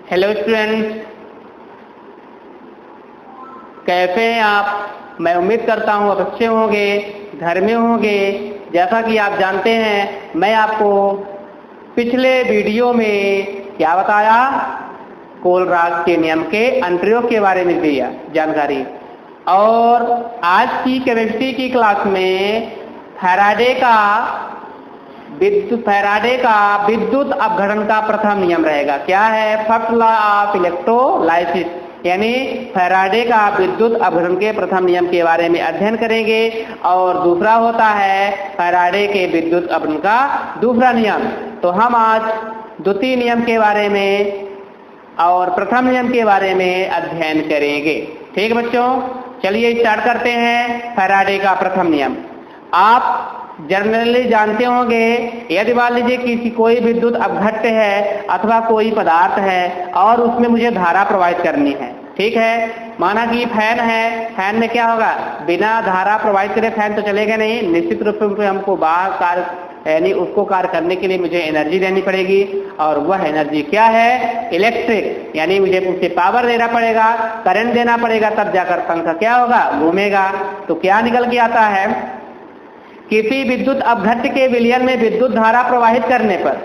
Hello students, कैसे हैं आप। मैं उम्मीद करता हूँ आप अच्छे होंगे, घर में होंगे। जैसा कि आप जानते हैं, मैं आपको पिछले वीडियो में क्या बताया, कोलराज के नियम के अनुप्रयोग के बारे में दिया जानकारी। और आज की केमिस्ट्री की क्लास में फैराडे का विद्युत अपघटन का प्रथम नियम रहेगा। क्या है? फर्स्ट लॉ ऑफ इलेक्ट्रोलाइसिस, यानी फैराडे का विद्युत अपघटन के प्रथम नियम के बारे में अध्ययन करेंगे। और दूसरा होता है फैराडे के विद्युत अपघटन का दूसरा नियम। तो हम आज द्वितीय नियम के बारे में और प्रथम नियम के बारे में अध्ययन करेंगे। ठीक बच्चों, चलिए स्टार्ट करते हैं। फैराडे का प्रथम नियम आप जनरली जानते होंगे। यदि मान लीजिए किसी कोई विद्युत अपघट्य है अथवा कोई पदार्थ है और उसमें मुझे धारा प्रवाहित करनी है, ठीक है। माना कि फैन है, फैन में क्या होगा, बिना धारा प्रवाहित करे फैन तो चलेगा नहीं। निश्चित रूप से हमको बाहर कार्य यानी उसको कार्य करने के लिए मुझे एनर्जी देनी पड़ेगी, और वह एनर्जी क्या है, इलेक्ट्रिक, यानी मुझे उसे पावर देना पड़ेगा, करंट देना पड़ेगा, तब जाकर पंखा क्या होगा, घूमेगा। तो क्या निकल के आता है, किसी विद्युत अपघट्य के विलयन में विद्युत धारा प्रवाहित करने पर,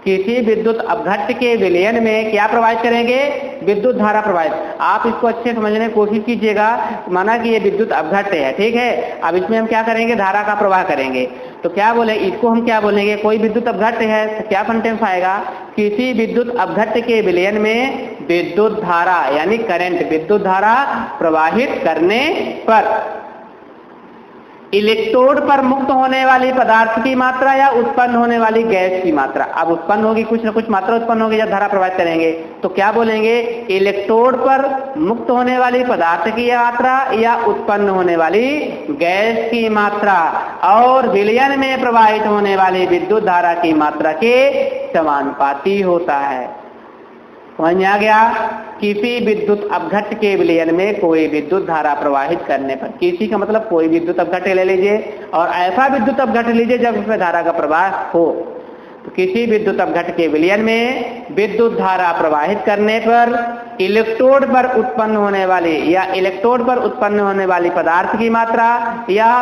किसी विद्युत अपघट्य के विलयन में क्या प्रवाहित करेंगे, विद्युत धारा प्रवाहित। आप इसको अच्छे समझने की कोशिश कीजिएगा। माना कि ये विद्युत अपघट्य है, ठीक है। अब इसमें हम क्या करेंगे, धारा का प्रवाह करेंगे। तो क्या बोले, इसको हम क्या बोलेंगे, कोई विद्युत अपघट्य है तो क्या सेंटेंस आएगा, किसी विद्युत अपघट्य के विलयन में विद्युत धारा यानी करंट, विद्युत धारा प्रवाहित करने पर इलेक्ट्रोड पर मुक्त होने वाली पदार्थ की मात्रा या उत्पन्न होने वाली गैस की मात्रा। अब उत्पन्न होगी, कुछ न कुछ मात्रा उत्पन्न होगी जब धारा प्रवाहित करेंगे। तो क्या बोलेंगे, इलेक्ट्रोड पर मुक्त होने वाली पदार्थ की मात्रा या उत्पन्न होने वाली गैस की मात्रा और विलयन में प्रवाहित होने वाली विद्युत धारा की मात्रा के समानुपाती होता है। समझ में आ गया। किसी विद्युत अपघट्य के विलयन में कोई विद्युत धारा प्रवाहित करने पर, किसी का मतलब कोई विद्युत अपघट्य ले लीजिए और ऐसा विद्युत अपघट्य लीजिए जब उसमें धारा का प्रवाह हो। तो किसी विद्युत अपघट्य के विलयन में विद्युत धारा प्रवाहित करने पर इलेक्ट्रोड पर उत्पन्न होने वाली या इलेक्ट्रोड पर उत्पन्न होने वाली पदार्थ की मात्रा या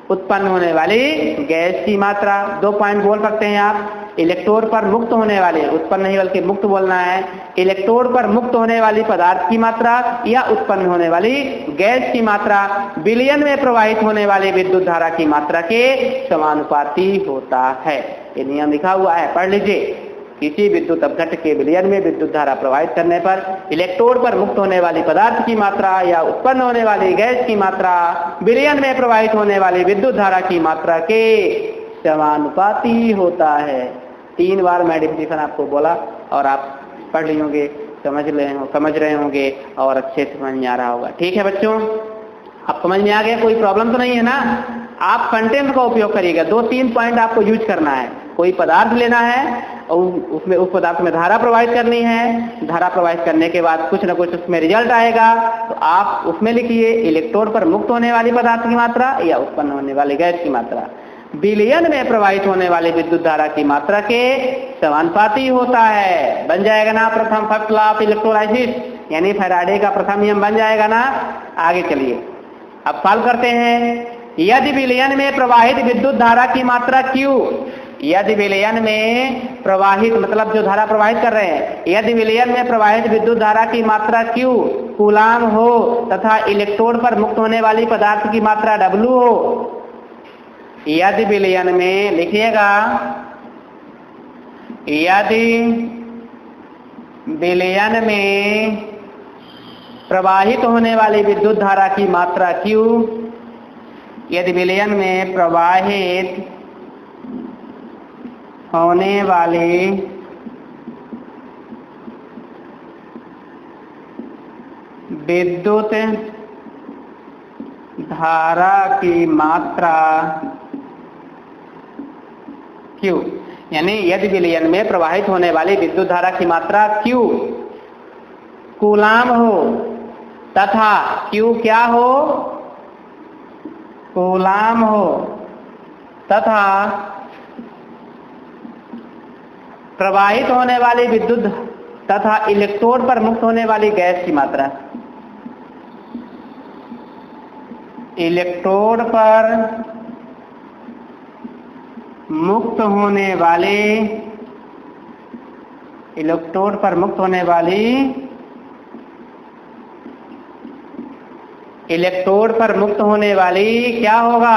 उत्पन्न होने वाली गैस की मात्रा। 2 पॉइंट बोल सकते हैं आप। इलेक्ट्रोड पर मुक्त होने वाले, उत्पन्न नहीं बल्कि मुक्त बोलना है, इलेक्ट्रोड पर मुक्त होने वाली पदार्थ की मात्रा या उत्पन्न होने वाली गैस की मात्रा विलयन में प्रवाहित होने वाली विद्युत धारा की मात्रा के समानुपाती होता है। ये नियम लिखा हुआ है, पढ़ लीजिए। किसी विद्युत अपघट्य के विलयन में विद्युत धारा प्रवाहित करने पर इलेक्ट्रोड पर मुक्त होने वाली पदार्थ की मात्रा या उत्पन्न होने वाली गैस की मात्रा विलयन में प्रवाहित होने वाली विद्युत धारा की मात्रा के समानुपाती होता है। 3 बार मैं डेफिनेशन आपको बोला और आप पढ़ लिए होंगे, समझ रहे होंगे और अच्छे से समझ में आ रहा होगा। ठीक है बच्चों, अब समझ में आ गया, कोई प्रॉब्लम तो नहीं है ना। आप कंटेंट का उपयोग करिएगा। 2-3 पॉइंट आपको यूज करना है। कोई पदार्थ लेना है और उसमें उस पदार्थ में धारा प्रवाहित करनी है। धारा प्रवाहित करने के बाद कुछ न कुछ उसमें रिजल्ट आएगा, तो आप उसमें लिखिए इलेक्ट्रोड पर मुक्त होने वाली पदार्थ की मात्रा या उत्पन्न होने वाली गैस की मात्रा विलयन में प्रवाहित होने वाली विद्युत धारा की मात्रा के समानुपाती होता है। बन जाएगा ना प्रथम फर्स्ट लॉ ऑफ इलेक्ट्रोलाइसिस, यानी फैराडे का प्रथम नियम बन जाएगा ना। आगे चलिए, अब सॉल्व करते हैं। यदि विलयन में प्रवाहित विद्युत धारा की मात्रा Q, यदि विलयन में प्रवाहित मतलब जो धारा प्रवाहित कर रहे हैं, यदि विलयन में प्रवाहित विद्युत धारा की मात्रा Q कूलाम हो तथा इलेक्ट्रोड पर मुक्त होने वाली पदार्थ की मात्रा W हो, यदि विलयन में, लिखिएगा, यदि विलयन में प्रवाहित होने वाली विद्युत धारा की मात्रा Q, यदि विलयन में प्रवाहित होने वाली विद्युत धारा की मात्रा Q, यानी यदि विलयन में प्रवाहित होने वाली विद्युत धारा की मात्रा Q कूलाम हो तथा Q क्या हो, कूलाम हो तथा प्रवाहित होने वाली विद्युत तथा इलेक्ट्रोड पर मुक्त होने वाली गैस की मात्रा। इलेक्ट्रोड पर मुक्त होने वाली इलेक्ट्रोड पर मुक्त होने वाली इलेक्ट्रोड पर मुक्त होने वाली क्या होगा,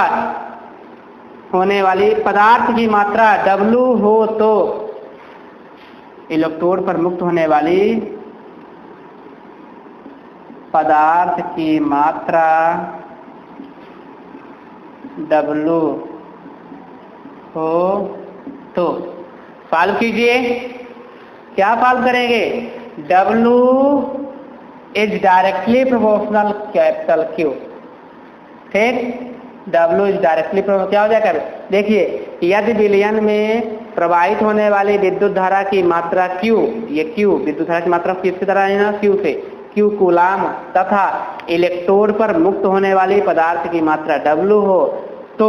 होने वाली पदार्थ की मात्रा W हो तो इलेक्ट्रोड पर मुक्त होने वाली पदार्थ की मात्रा W हो तो सॉल्व कीजिए। क्या सॉल्व करेंगे, W is directly proportional capital Q, ठीक। W इज डायरेक्टली प्रोपोर्शनल क्या हो जाएगा, देखिए यदि विलयन में प्रवाहित होने वाली विद्युत धारा की मात्रा Q, ये Q विद्युत धारा की मात्रा किसकी तरह है ना, Q से, Q कूलाम, तथा इलेक्ट्रोड पर मुक्त होने वाली पदार्थ की मात्रा W हो तो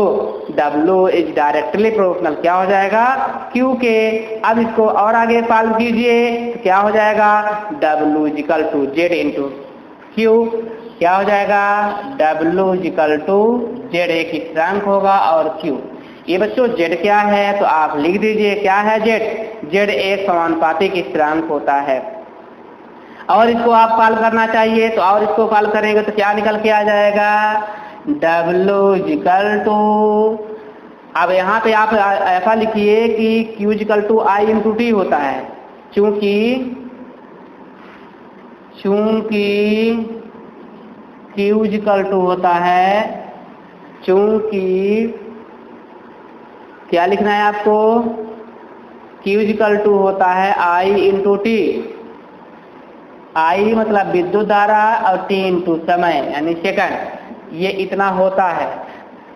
W इज डायरेक्टली प्रोपोर्शनल क्या हो जाएगा, Q के। अब इसको और आगे सॉल्व कीजिए तो क्या हो जाएगा, W equal to Z into Q, क्या हो जाएगा, W इक्वल टू Z एक स्थिरांक होगा और Q। ये बच्चों Z क्या है तो आप लिख दीजिए, क्या है Z एक समानुपातिक स्थिरांक होता है। और इसको आप सॉल्व करना चाहिए तो और इसको सॉल्व करेंगे तो क्या निकल के आ जाएगा, W इक्वल टू, अब यहाँ पे आप ऐसा लिखिए कि Q equal to I into T होता है, चूंकि Q इक्वल टू होता है, चूंकि क्या लिखना है आपको, Q इक्वल टू होता है I इंटू T, I मतलब विद्युत धारा और T इंटू समय यानी सेकंड, ये इतना होता है।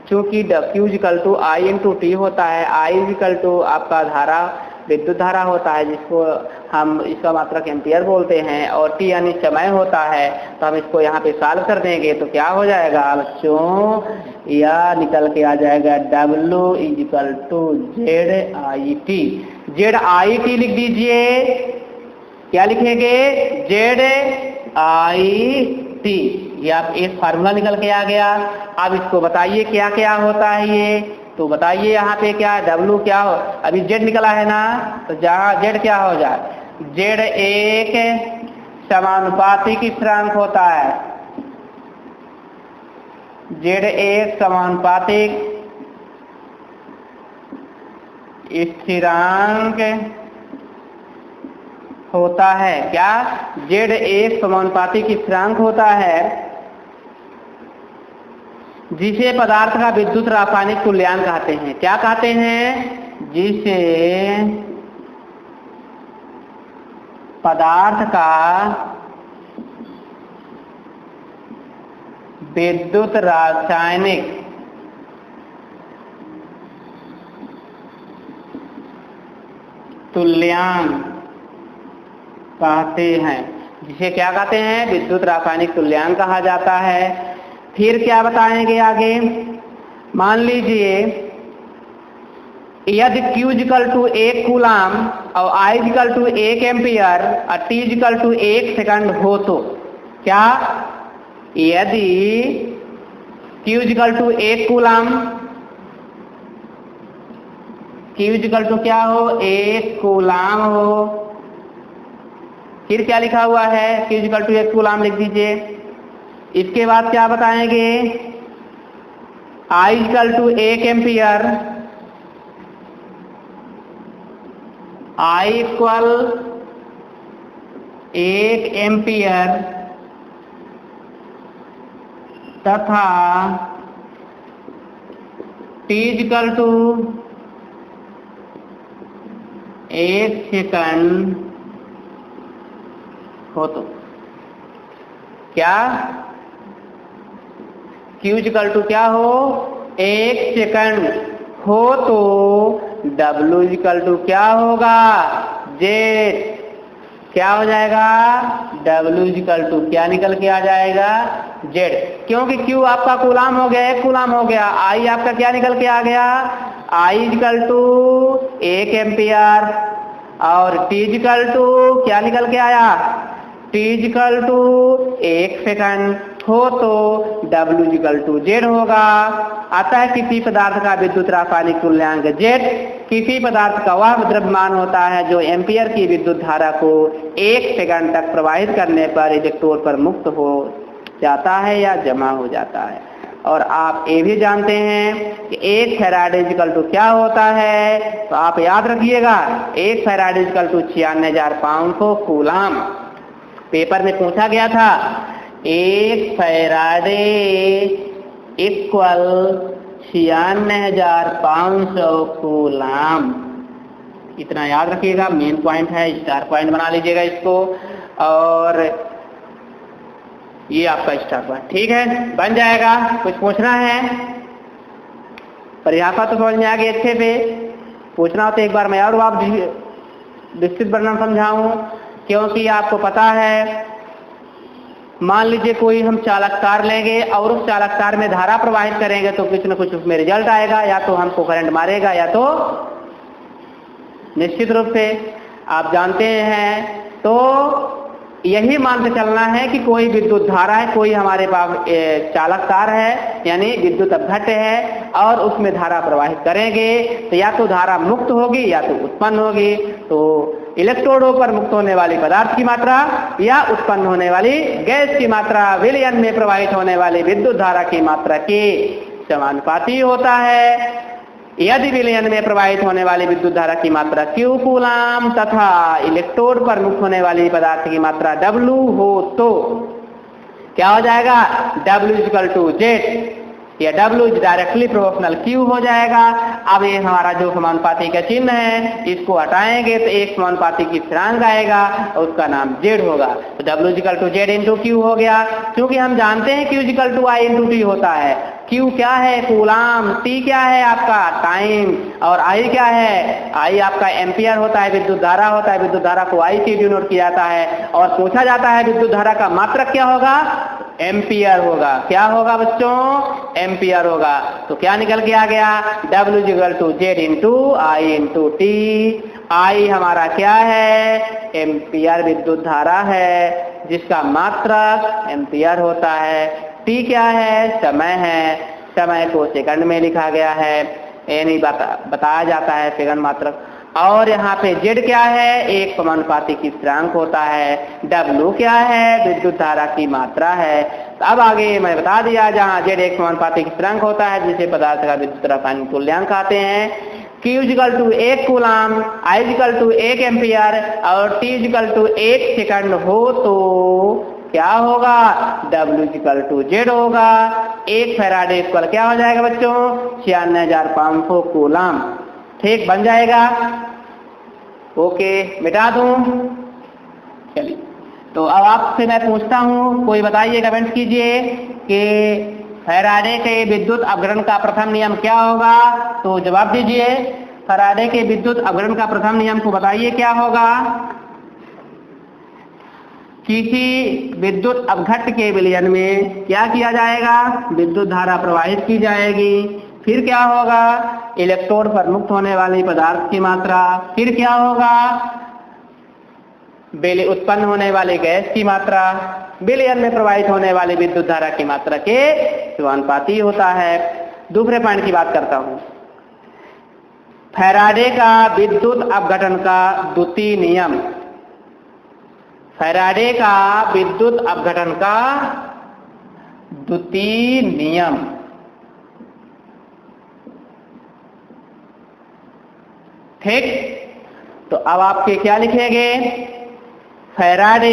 चूंकि Q equal to I into T होता है, I इक्वल टू आपका धारा विद्युत धारा होता है जिसको हम इसका मात्रक एम्पियर बोलते हैं, और T यानी समय होता है, तो हम इसको यहाँ पे सॉल्व कर देंगे तो क्या हो जाएगा बच्चों, यह निकल के आ जाएगा W equal to ZIT। ZIT लिख दीजिए, क्या लिखेंगे, ZIT, ये आप एक फार्मूला निकल के आ गया। अब इसको बताइए क्या क्या होता है ये, तो बताइए यहाँ पे क्या W क्या हो, अभी Z निकला है ना, तो जहाँ Z क्या हो जाए, Z एक समानुपातिक स्थिरांक होता है, Z एक समानुपातिक स्थिरांक होता है, क्या, Z एक समानुपातिक स्थिरांक होता है जिसे पदार्थ का विद्युत रासायनिक तुल्यांक कहते हैं। क्या कहते हैं, जिसे पदार्थ का विद्युत रासायनिक तुल्यांक कहते हैं, जिसे क्या कहते हैं, विद्युत रासायनिक तुल्यांक कहा जाता है। फिर क्या बताएंगे आगे, मान लीजिए यदि Q इक्वल टू 1 कूलाम और I इक्वल टू 1 एम्पियर और T इक्वल टू 1 सेकंड हो तो क्या, यदि Q equal to 1 coulomb, Q equal to क्या हो, 1 कूलाम हो, फिर क्या लिखा हुआ है, Q इक्वल टू 1 कूलाम लिख दीजिए। इसके बाद क्या बताएंगे, I equal to 1 ampere, I equal 1 ampere तथा T इक्वल टू 1 सेकंड हो तो क्या, Q इक्वल टू क्या हो, 1 सेकंड हो तो W इक्वल टू क्या होगा, Z, क्या हो जाएगा, W इक्वल टू क्या निकल के आ जाएगा, Z, क्योंकि Q आपका कूलाम हो गया, 1 कूलाम हो गया, I आपका क्या निकल के आ गया, I इक्वल टू 1 एम्पियर और t इक्वल टू क्या निकल के आया, t इक्वल टू 1 सेकंड हो तो W इक्वल टू Z होगा। अतः किसी पदार्थ का विद्युत रासायनिक तुल्यांक Z किसी पदार्थ का वह द्रव्यमान होता है जो एम्पियर की विद्युत धारा को 1 सेकंड तक प्रवाहित करने पर इलेक्ट्रोड पर मुक्त हो जाता है या जमा हो जाता है। और आप ये भी जानते हैं कि 1 फैराडे इक्वल टू क्या होता है, तो आप याद रखिएगा 1 faraday equal to 96,500 coulomb. Paper में पूछा गया था 1 फैराडे इक्वल 96,500 कूलाम। इतना याद रखिएगा, मेन पॉइंट है, स्टार पॉइंट बना लीजिएगा इसको। और ये आपका स्टार पॉइंट, ठीक है, बन जाएगा। कुछ पूछना है? परिभाषा तो समझ में आ गई अच्छे से। पूछना हो तो एक बार मैं और आप विस्तृत वर्णन समझाऊं, क्योंकि आपको पता है, मान लीजिए कोई हम चालक तार लेंगे और उस चालक तार में धारा प्रवाहित करेंगे तो कुछ न कुछ उसमें रिजल्ट आएगा, या तो हमको करंट मारेगा या तो निश्चित रूप से आप जानते हैं। तो यही मान के चलना है कि कोई विद्युत धारा है, कोई हमारे पास चालक तार है यानी विद्युत अपघट्य है और उसमें धारा प्रवाहित करेंगे तो या तो धारा मुक्त होगी या तो उत्पन्न होगी। तो इलेक्ट्रोडों पर मुक्त होने वाली पदार्थ की मात्रा या उत्पन्न होने वाली गैस की मात्रा विलयन में प्रवाहित होने वाली विद्युत धारा की मात्रा के समानुपाती होता है। यदि विलयन में प्रवाहित होने वाली विद्युत धारा की मात्रा Q कूलाम तथा इलेक्ट्रोड पर मुक्त होने वाली पदार्थ की मात्रा W हो तो क्या हो जाएगा, W इक्वल टू Z, या W is directly proportional Q हो जाएगा। अब ये हमारा जो समानुपाती का चिन्ह है इसको हटाएंगे तो एक समानुपाती की स्थिरांक आएगा और उसका नाम Z होगा। तो W equal to Z into Q हो गया। क्योंकि हम जानते हैं Q equal to I into T होता है। Q क्या है, कूलाम, T क्या है आपका टाइम, और I क्या है, I आपका एम्पियर होता है, विद्युत धारा होता है। विद्युत धारा को I से डिनोट किया जाता है और पूछा जाता है विद्युत धारा का मात्रक क्या होगा, एम्पियर होगा। क्या होगा बच्चों, एम्पियर होगा। तो क्या निकल के आ गया, W equal to Z into I into T। I हमारा क्या है, एम्पियर विद्युत धारा है जिसका मात्रक एम्पियर होता है। T क्या है, समय है, समय को सेकंड में लिखा गया है, यानी बताया जाता है सेकंड मात्रक। और यहाँ पे Z क्या है, एक समानुपाती की स्थिरांक होता है। W क्या है, विद्युत धारा की मात्रा है। तो अब आगे मैं बता दिया, जहाँ Z एक समानुपाती की स्थिरांक होता है जिसे पदार्थ का विद्युत रासायनिक तुल्यांक कहते हैं। Q equal to 1 coulomb, I equal to 1 ampere और T इक्वल टू 1 सेकंड हो तो क्या होगा, W इक्वल टू Z होगा। 1 फैराडे इक्वल क्या हो जाएगा बच्चों, 96,500 कूलाम। ठीक, बन जाएगा। ओके, मिटा दूं। चलिए, तो अब आपसे मैं पूछता हूं, कोई बताइए, कमेंट कीजिए कि फैराडे के विद्युत अपघटन का प्रथम नियम क्या होगा। तो जवाब दीजिए, फैराडे के विद्युत अपघटन का प्रथम नियम को बताइए क्या होगा। किसी विद्युत अपघट्य के विलयन में क्या किया जाएगा, विद्युत धारा प्रवाहित की जाएगी। फिर क्या होगा, इलेक्ट्रोड पर मुक्त होने वाली पदार्थ की मात्रा। फिर क्या होगा, उत्पन्न होने वाली गैस की मात्रा विलयन में प्रवाहित होने वाली विद्युत धारा की मात्रा के समानुपाती होता है। दूसरे पॉइंट की बात करता हूं, फैराडे का विद्युत अपघटन का द्वितीय नियम। फैराडे का विद्युत अपघटन का द्वितीय नियम, ठीक। तो अब आपके क्या लिखेंगे, Faraday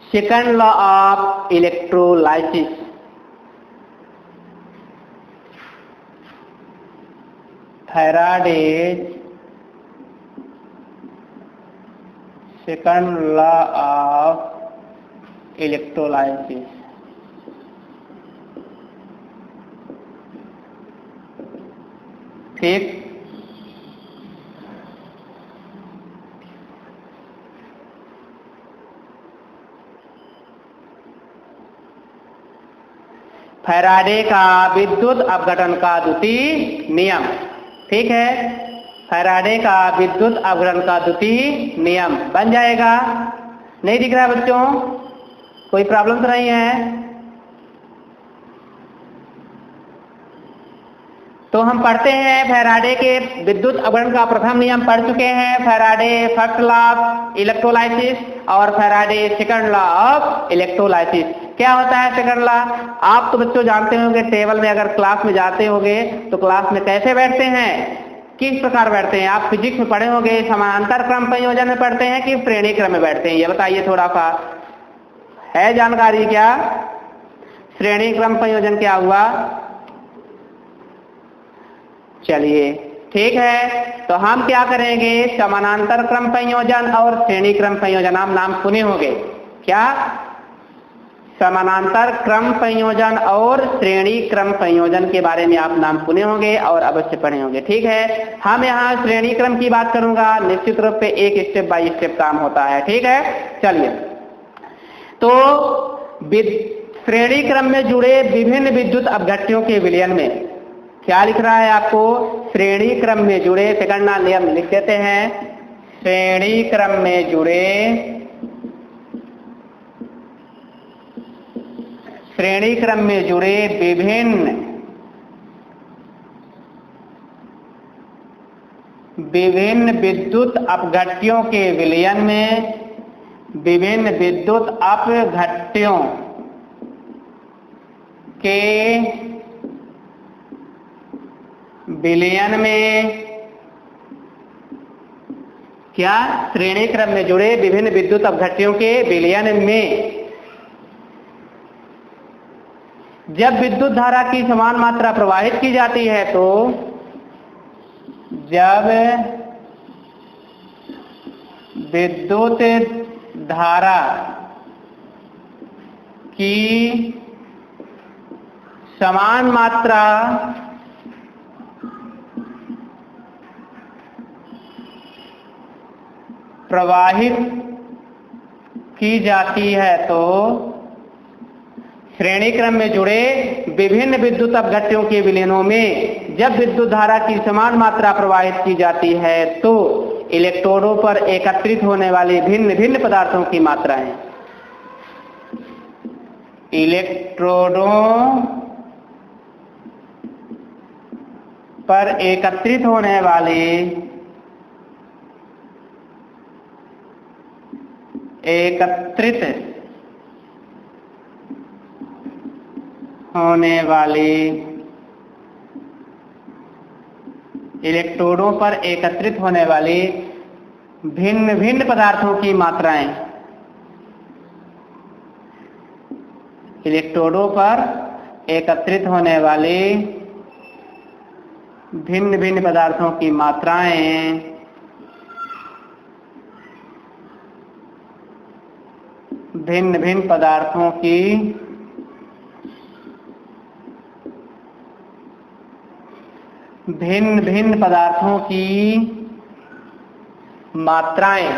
second law of electrolysis. Faraday second law of electrolysis. ठीक, फैराडे का विद्युत अपघटन का द्वितीय नियम। ठीक है, फैराडे का विद्युत अपघटन का द्वितीय नियम बन जाएगा। नहीं दिख रहा है बच्चों? कोई प्रॉब्लम तो नहीं है? तो हम पढ़ते हैं फैराडे के विद्युत अपघटन का प्रथम नियम पढ़ चुके हैं, Faraday first law of electrolysis और Faraday second law of electrolysis. क्या होता है सेकंड लॉ? आप तो बच्चों जानते होंगे, टेबल में अगर क्लास में जाते होंगे तो क्लास में कैसे बैठते हैं, किस प्रकार बैठते हैं? आप फिजिक्स में पढ़े होंगे, समानांतर क्रम संयोजन में पढ़ते हैं कि श्रेणी क्रम में बैठते हैं? ये बताइए, थोड़ा सा है जानकारी क्या? श्रेणी क्रम संयोजन क्या हुआ? चलिए ठीक है, तो हम क्या करेंगे, समानांतर क्रम संयोजन और श्रेणी क्रम संयोजन आप नाम सुने होंगे। क्या? समानांतर क्रम संयोजन और श्रेणी क्रम संयोजन के बारे में आप नाम सुने होंगे और अवश्य पढ़े होंगे। ठीक है, हम यहाँ श्रेणी क्रम की बात करूंगा, निश्चित रूप से एक स्टेप बाय स्टेप काम होता है। ठीक है, चलिए। तो श्रेणी क्रम में जुड़े विभिन्न विद्युत अपघट्यों के विलयन में क्या लिख रहा है आपको? श्रेणी क्रम में जुड़े, सेकंड नियम लिख देते हैं, श्रेणी क्रम में जुड़े विभिन्न विद्युत अपघट्यों के विलयन में, विभिन्न विद्युत अपघट्यों के विलयन में क्या? श्रेणी क्रम में जुड़े विभिन्न विद्युत अपघट्यों के विलयन में जब विद्युत धारा की समान मात्रा प्रवाहित की जाती है तो, जब विद्युत धारा की समान मात्रा प्रवाहित की जाती है तो श्रेणी क्रम में जुड़े विभिन्न विद्युत अपघट्यों के विलयनों में जब विद्युत धारा की समान मात्रा प्रवाहित की जाती है तो इलेक्ट्रोडों पर एकत्रित होने वाले भिन्न भिन्न पदार्थों की मात्राएं, इलेक्ट्रोडों पर एकत्रित होने वाले इलेक्ट्रोडों पर एकत्रित होने वाले भिन्न भिन्न पदार्थों की मात्राएं, इलेक्ट्रोडों पर एकत्रित होने वाले भिन्न भिन्न पदार्थों की मात्राएं भिन्न भिन्न पदार्थों की मात्राएं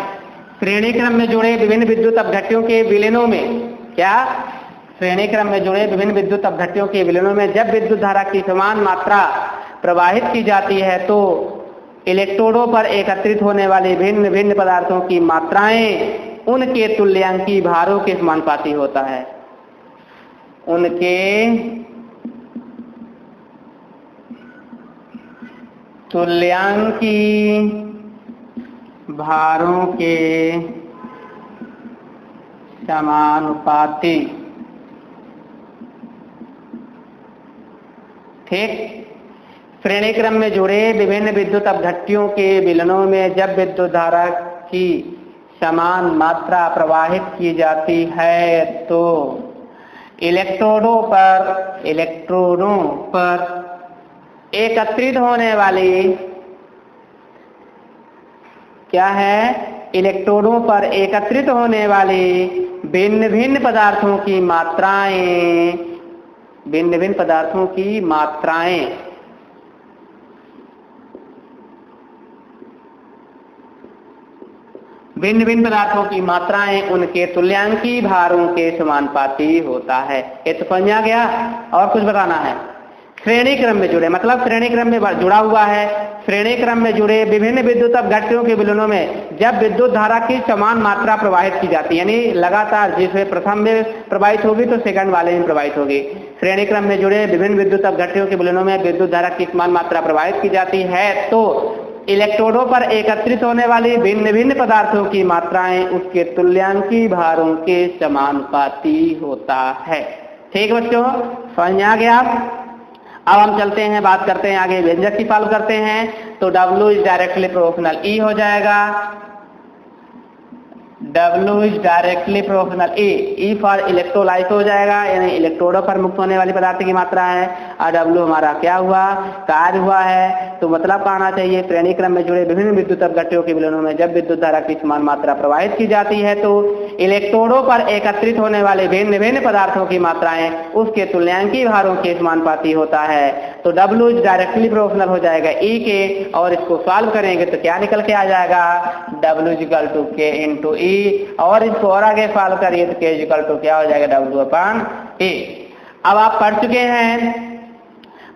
श्रेणी क्रम में जुड़े विभिन्न विद्युत अपघट्यों के विलयनों में, क्या? श्रेणी क्रम में जुड़े विभिन्न विद्युत अपघट्यों के विलयनों में जब विद्युत धारा की समान मात्रा प्रवाहित की जाती है तो इलेक्ट्रोडों पर एकत्रित होने वाले भिन्न भिन्न पदार्थों की मात्राएं उनके तुल्यांकी भारों के समानुपाती होता है, उनके तुल्यांकी भारों के समानुपाती। ठीक, श्रेणी क्रम में जुड़े विभिन्न विद्युत अपघट्यों के विलयनों में जब विद्युत धारा की समान मात्रा प्रवाहित की जाती है तो इलेक्ट्रोडों पर एकत्रित होने वाली, क्या है? इलेक्ट्रोडों पर एकत्रित होने वाली भिन्न भिन्न पदार्थों की मात्राएं, भिन्न भिन्न पदार्थों की मात्राएं भिन्न भिन्न पदार्थों की मात्राएं उनके तुल्यांकी भारों के समानुपाती होता है। ये तो समझ आ गया। और कुछ बताना है। श्रेणी क्रम में जुड़े, मतलब श्रेणी क्रम में जुड़ा हुआ है। श्रेणी क्रम में जुड़े विभिन्न विद्युत अपघट्यों के विलयनों में जब विद्युत धारा की समान मात्रा प्रवाहित की जाती है, यानी लगातार जिसमें प्रथम में प्रवाहित होगी तो सेकंड वाले में प्रवाहित होगी। श्रेणी क्रम में जुड़े विभिन्न विद्युत अपघट्यों के विलयनों में विद्युत धारा की समान मात्रा प्रवाहित की जाती है तो इलेक्ट्रोडों पर एकत्रित होने वाली भिन्न भिन्न पदार्थों की मात्राएं उसके तुल्यांकी भारों के समानुपाती होता है। ठीक बच्चों, समझ में आ गया। अब हम चलते हैं, बात करते हैं आगे, व्यंजक की सॉल्व करते हैं। तो W is directly proportional E हो जाएगा। W is directly proportional E for electrolyte हो जाएगा, यानी इलेक्ट्रोडों पर मुक्त होने वाली पदार्थ की मात्रा है। और W हमारा क्या हुआ, कार्य हुआ है। तो मतलब कहना चाहिए श्रेणी क्रम में जुड़े विभिन्न विद्युत अपघट्यों के विलयनों में जब विद्युत धारा की समान मात्रा प्रवाहित की जाती है तो इलेक्ट्रोडों पर एकत्रित होने वाले भिन्न भिन्न पदार्थों की मात्राएं उसके तुल्यांकी भारों के समानुपाती होता है। तो W इज डायरेक्टली प्रोपोर्शनल हो जाएगा E के, और इसको सॉल्व करेंगे तो क्या निकल के आ जाएगा, W equal to K into E, और इसको और आगे सॉल्व करिए तो K इक्वल टू क्या हो जाएगा, W अपान A। अब आप पढ़ चुके हैं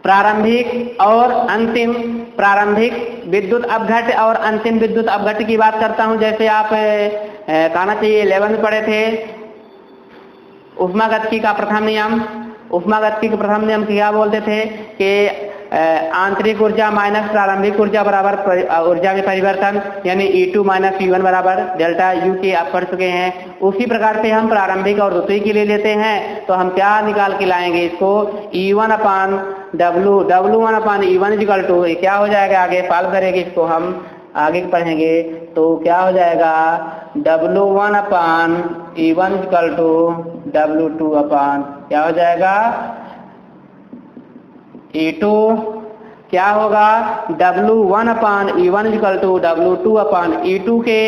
प्रारंभिक और अंतिम, प्रारंभिक विद्युत अपघट्य और अंतिम विद्युत अपघट्य की बात करता हूं। जैसे आप कहना चाहिए 11 में पढ़े थे उष्मागतिकी का प्रथम नियम। उष्मागतिकी का प्रथम नियम क्या बोलते थे कि आंतरिक ऊर्जा माइनस प्रारंभिक ऊर्जा बराबर ऊर्जा में परिवर्तन, यानी E2 माइनस E1 बराबर डेल्टा U के आप पढ़ चुके हैं। उसी प्रकार से हम प्रारंभिक और द्वितीय के लिए लेते हैं तो हम क्या निकाल के लाएंगे इसको, E1 upon W, W1 upon E1 equal to क्या हो जाएगा, आगे सॉल्व करेंगे इसको हम आगे पढ़ेंगे तो क्या हो जाएगा, W1 upon E1 equal to W2 अपान क्या हो जाएगा E2, क्या होगा W1 upon E1 equal to W2 upon E2 के,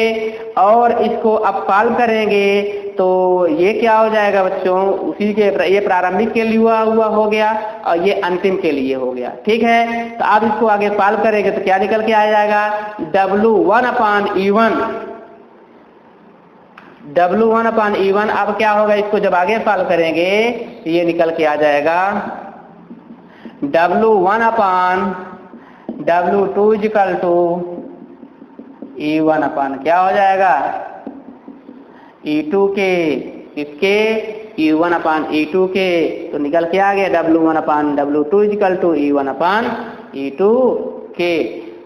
और इसको अब सॉल्व करेंगे तो ये क्या हो जाएगा बच्चों, उसी के ये प्रारंभिक के लिए हुआ हो गया और ये अंतिम के लिए हो गया। ठीक है, तो अब इसको आगे सॉल्व करेंगे तो क्या निकल के आ जाएगा, W1 upon E1, W1 upon E1। अब क्या होगा, इसको जब आगे सॉल्व करेंगे ये निकल के आ जाएगा W1 upon W2 equal to E1 अपान क्या हो जाएगा E2 के, इसके E1 अपान E2 के, तो निकल के आ गया W1 upon W2 equal to E1 upon E2 के।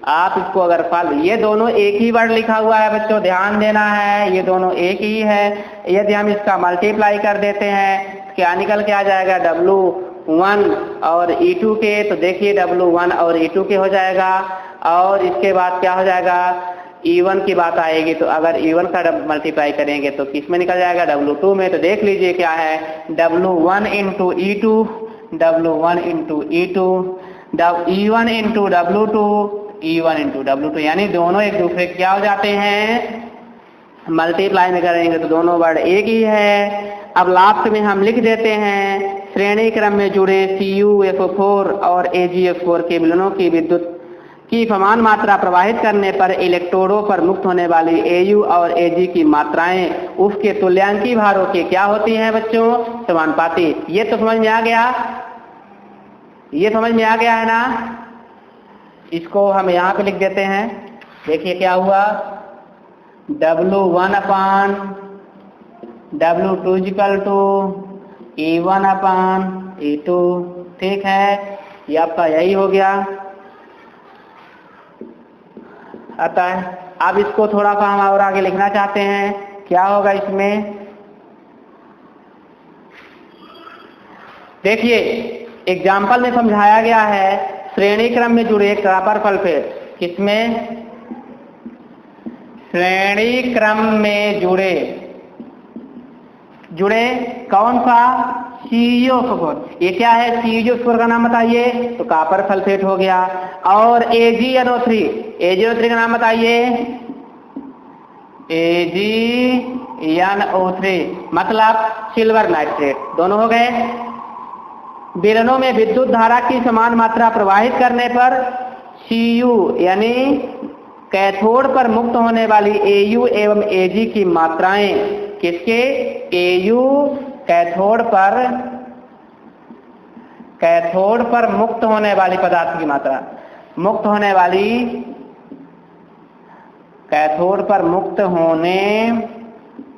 आप इसको अगर सॉल्व, ये दोनों एक ही वर्ड लिखा हुआ है बच्चों, ध्यान देना है, ये दोनों एक ही है। यदि हम इसका मल्टीप्लाई कर देते हैं क्या निकल के आ जाएगा W1 और E2 के, तो देखिए W1 और E2 के हो जाएगा। और इसके बाद क्या हो जाएगा, E1 की बात आएगी तो अगर E1 का मल्टीप्लाई करेंगे तो किस में निकल जाएगा, W2 में। तो देख लीजिए क्या है, W1 into E2, W1 into E2, E1 into W2, E1 into W2, यानी दोनों एक दूसरे क्या हो जाते हैं, मल्टीप्लाई में करेंगे तो दोनों वर्ड एक ही है। अब लास्ट में हम लिख देते हैं श्रेणी क्रम में जुड़े CuSO4 और AgF4 के मिलनों की विद्युत की समान मात्रा प्रवाहित करने पर इलेक्ट्रोडों पर मुक्त होने वाली Au और Ag की मात्राएं उसके तुल्यांकी भारों के क्या होती हैं बच्चों, समानुपाती। ये तो समझ में आ गया, ये समझ में आ गया है ना। इसको हम यहाँ पे लिख देते हैं, देखिए क्या हुआ, W1 upon W2 equal to E1 upon E2। ठीक है, ये आपका यही हो गया आता है। अब इसको थोड़ा सा हम और आगे लिखना चाहते हैं, क्या होगा इसमें, देखिए एग्जाम्पल में समझाया गया है श्रेणी क्रम में जुड़े कॉपर सल्फेट, किसमें, श्रेणी क्रम में जुड़े कौन सा, CuSO4। ये क्या है, CuSO4 का नाम बताइए, तो कॉपर सल्फेट हो गया। और AgNO3, AgNO3 का नाम बताइए, AgNO3 मतलब सिल्वर नाइट्रेट, दोनों हो गए। विलयनों में विद्युत धारा की समान मात्रा प्रवाहित करने पर Cu यानी कैथोड पर मुक्त होने वाली Au एवं Ag की मात्राएं, किसके? Au कैथोड पर मुक्त होने वाली पदार्थ की मात्रा, मुक्त होने वाली, कैथोड पर मुक्त होने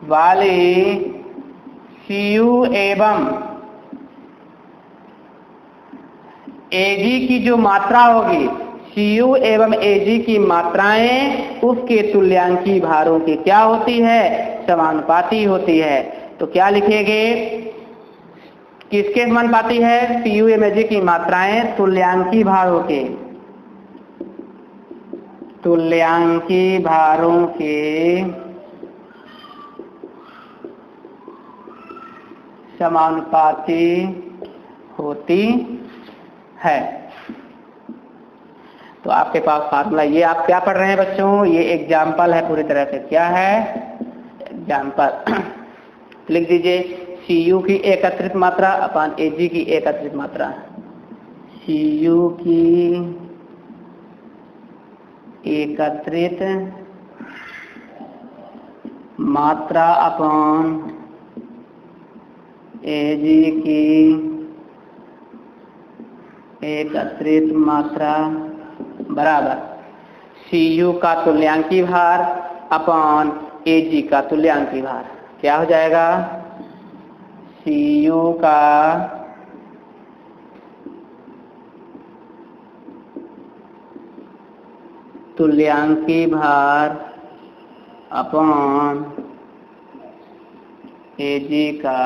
वाली Cu एवं Ag की जो मात्रा होगी, Cu एवं Ag की मात्राएं उसके तुल्यांकी भारों की क्या होती है? समानुपाती होती है। तो क्या लिखेंगे? किसके समानुपाती है? Cu एवं Ag की मात्राएं तुल्यांकी भारों के, तुल्यांकी भारों के समानुपाती होती है। तो आपके पास फार्मूला, ये आप क्या पढ़ रहे हैं बच्चों? ये एग्जाम्पल है पूरी तरह से। क्या है? एग्जाम्पल। लिख दीजिए Cu की एकत्रित मात्रा अपान Ag की एकत्रित मात्रा। Cu की एकत्रित मात्रा अपान Ag की एकत्रित मात्रा बराबर Cu का तुल्यांकी भार अपान Ag का तुल्यांकी भार। क्या हो जाएगा? Cu का तुल्यांकी भार अपान Ag का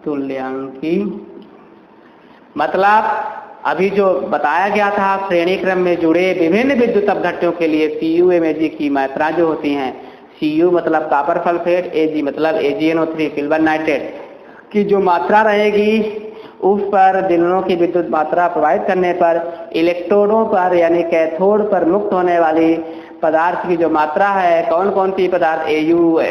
तुल्यांकी, मतलब अभी जो बताया गया था श्रेणी क्रम में जुड़े विभिन्न विद्युत अपघट्यों के लिए Cu एवं Ag की मात्रा जो होती हैं, Cu मतलब कॉपर सल्फेट, Ag मतलब AgNO3 सिल्वर नाइट्रेट की जो मात्रा रहेगी, उस पर दोनों की विद्युत मात्रा प्रभावित करने पर इलेक्ट्रोडों पर यानी कैथोड पर मुक्त होने वाली पदार्थ की जो मात्रा है, कौन कौन सी पदार्थ?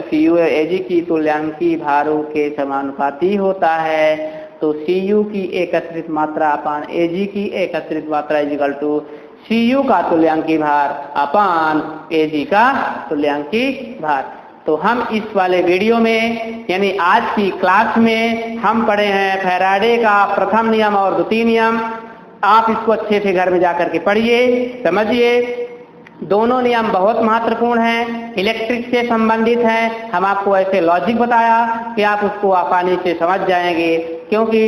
Cu Ag की तुल्यांकी भारों के समानुपाती होता है। तो Cu की एकत्रित मात्रा अपान Ag की एकत्रित मात्रा इक्वल टू Cu का तुल्यांकी भार अपान Ag का तुल्यांकी भार। तो हम इस वाले वीडियो में यानी आज की क्लास में हम पढ़े हैं फैराडे का प्रथम नियम और द्वितीय नियम। आप इसको अच्छे से घर में जाकर के पढ़िए, समझिए। दोनों नियम बहुत महत्वपूर्ण हैं, इलेक्ट्रिक से संबंधित हैं। हम आपको ऐसे लॉजिक बताया कि आप उसको आसानी से समझ जाएंगे, क्योंकि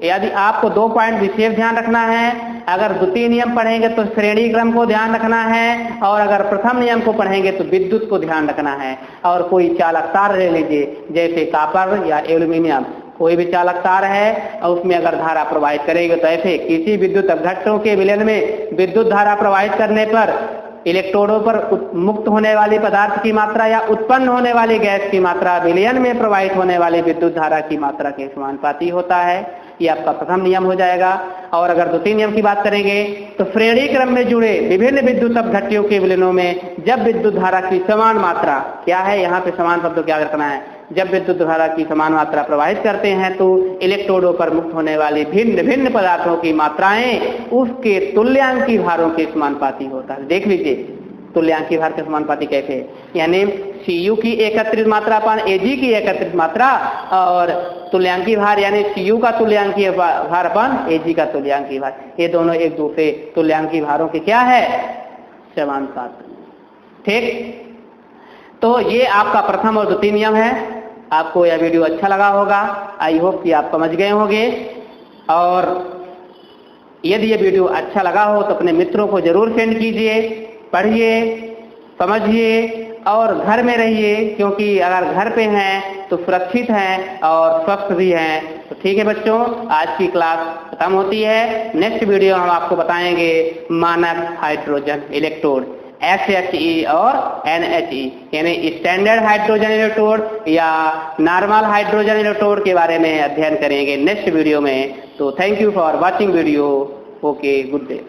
यदि आपको 2 पॉइंट विशेष ध्यान रखना है। अगर द्वितीय नियम पढ़ेंगे तो श्रेणी क्रम को ध्यान रखना है, और अगर प्रथम नियम को पढ़ेंगे तो विद्युत को ध्यान रखना है। और कोई चालक तार ले लीजिए, जैसे कॉपर या एल्यूमिनियम, कोई भी चालक तार है और उसमें अगर धारा प्रवाहित करेंगे तो ऐसे किसी विद्युत अपघट्यों के विलयन में विद्युत धारा प्रवाहित करने पर इलेक्ट्रोडों पर मुक्त होने वाली पदार्थ की मात्रा या उत्पन्न होने वाली गैस की मात्रा विलयन में प्रवाहित होने वाली विद्युत धारा की मात्रा के समानुपाती होता है। ये आपका प्रथम नियम हो जाएगा। और अगर द्वितीय नियम की बात करेंगे तो श्रेणी क्रम में जुड़े विभिन्न विद्युत अपघट्यों के विलयनों में जब विद्युत धारा की समान मात्रा, क्या है यहाँ पे समान शब्द क्या रखना है, जब विद्युत धारा की समान मात्रा प्रवाहित करते हैं तो इलेक्ट्रोडों पर मुक्त होने वाली भिन्न भिन्न पदार्थों की मात्राएं उसके तुल्यांकी भारों के समानुपाती होता है। देख लीजिए तुल्यांकी भार के समानुपाती कैसे, यानी Cu की एकत्रित मात्रा अपान Ag की एकत्रित मात्रा, और तुल्यांकी भार यानी Cu का तुल्यांकी भार अपान Ag का तुल्यांकी भार, ये दोनों एक दूसरे तुल्यांकी भारों के क्या है, समानुपात। ठीक, तो ये आपका प्रथम और द्वितीय नियम है। आपको यह वीडियो अच्छा लगा होगा, आई होप कि आप समझ गए होंगे। और यदि ये वीडियो अच्छा लगा हो तो अपने मित्रों को जरूर सेंड कीजिए, पढ़िए, समझिए और घर में रहिए, क्योंकि अगर घर पे हैं तो सुरक्षित हैं और स्वस्थ भी हैं। तो ठीक है बच्चों, आज की क्लास खत्म होती है। नेक्स्ट वीडियो हम आपको बताएंगे मानक हाइड्रोजन इलेक्ट्रोड SHE और NHE, यानी स्टैंडर्ड हाइड्रोजन इलेक्ट्रोड या नॉर्मल हाइड्रोजन इलेक्ट्रोड के बारे में अध्ययन करेंगे नेक्स्ट वीडियो में। तो thank you for watching video. Okay, good day.